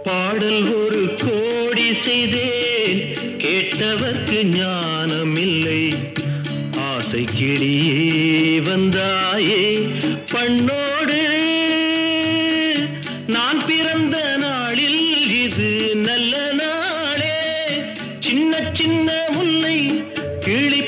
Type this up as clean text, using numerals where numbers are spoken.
பாடல் ஒரு கோடி செய்தேன், கேட்டவர்க்கு ஞானம் இல்லை. ஆசை கிளியே வந்தாயே பண்ணோடு, நான் பிறந்த நாளில் இது நல்ல நாளே. சின்ன சின்ன முல்லை கிளி